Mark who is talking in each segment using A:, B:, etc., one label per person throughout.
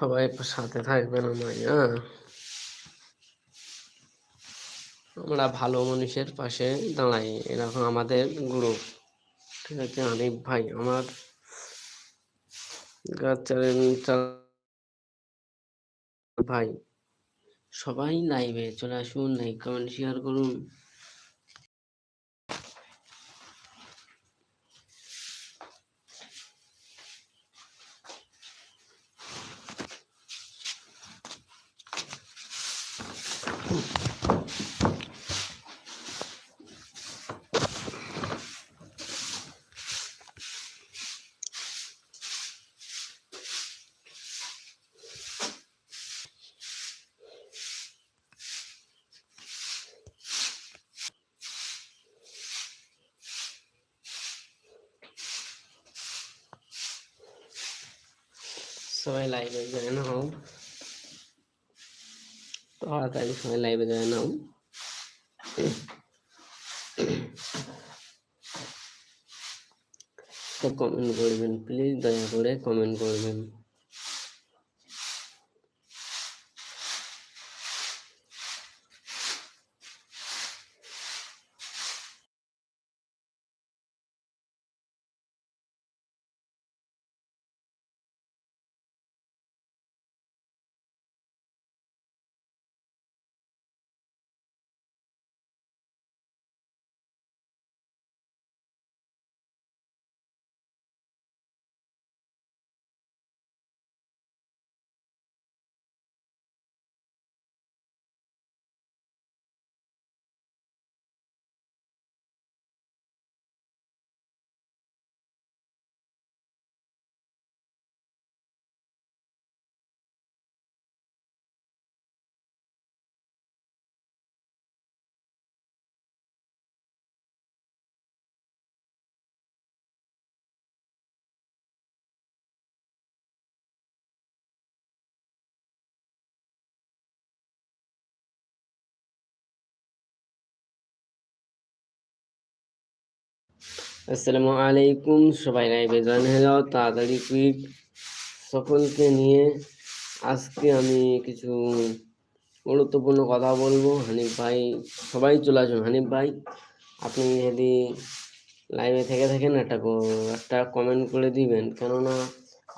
A: সবাই সাথে থাকবেন আমায়, হ্যাঁ। আমরা ভালো মানুষের পাশে দাঁড়াই, এরকম আমাদের গ্রুপ। ঠিক আছে হানিফ ভাই, আমার ভাই, সবাই লাইভে চলে আসুন, লাইক কমেন্ট শেয়ার করুন। সবাই লাইভে জয়েন হও, তাড়াতাড়ি সবাই লাইভে জয়েন হও। তো কমেন্ট করবেন প্লিজ, দয়া করে কমেন্ট করবেন। আসসালামু আলাইকুম, সবাই লাইভে জয়েন হয়ে যাও তাড়াতাড়ি কুইক। সকলকে নিয়ে আজকে আমি কিছু গুরুত্বপূর্ণ কথা বলবো। হানিফ ভাই, সবাই চলে আসুন। হানিফ ভাই, আপনি যদি লাইভে থেকে থাকেন একটা কমেন্ট করে দিবেন, কেননা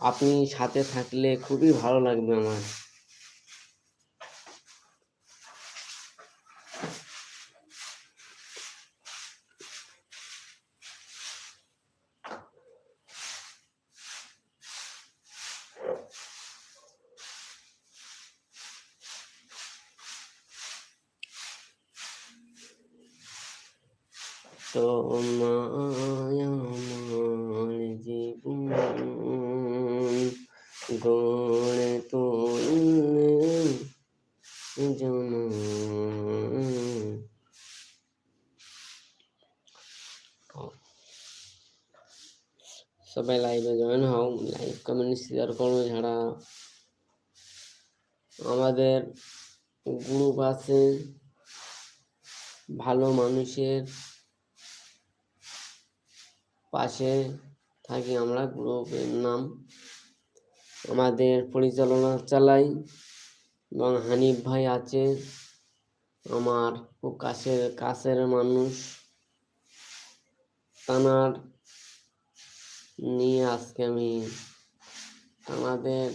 A: আপনি সাথে থাকলে খুবই ভালো লাগবে আমার। তোমায় আমার জীবন গড়ে তোলে জানো। সবাই লাইভে জয়েন হও, লাইক কমেন্ট শেয়ার করো। যারা আমাদের গ্রুপ আছে ভালো মানুষের পাশে থাকি আমরা, গ্রুপের নাম আমাদের পরিচালনা চালাই, এবং হানিফ ভাই আছে আমার খুব কাছের মানুষ। তানার নিয়ে আজকে আমি আমাদের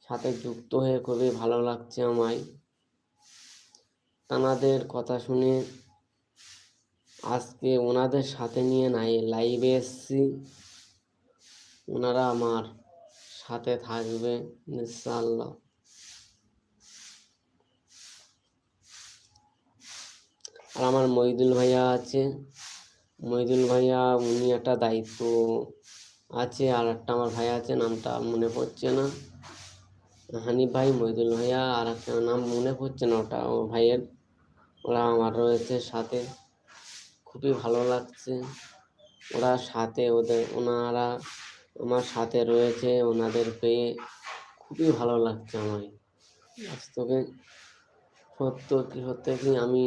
A: সাথে যুক্ত হয়ে খুবই ভালো লাগছে আমায়। তানাদের কথা শুনে আজকে ওনাদের সাথে নিয়ে লাইভে এসেছি। ওনারা আমার সাথে থাকবে ইনশাআল্লাহ। আর আমার মহিদুল ভাইয়া আছে, মহিদুল ভাইয়া উনি একটা দায়িত্ব আছে, আর একটা আমার ভাই আছে, নামটা মনে পড়ছে না। হানিফ ভাই, মহিদুল ভাইয়া, আর একটা নাম মনে পড়ছে না, ওটা আমার ভাইয়ের। ওরা আমার রয়েছে সাথে, খুবই ভালো লাগছে। ওনারা আমার সাথে রয়েছে, ওনাদের পেয়ে খুবই ভালো লাগছে আমায়। বাস্তবে সত্য কি আমি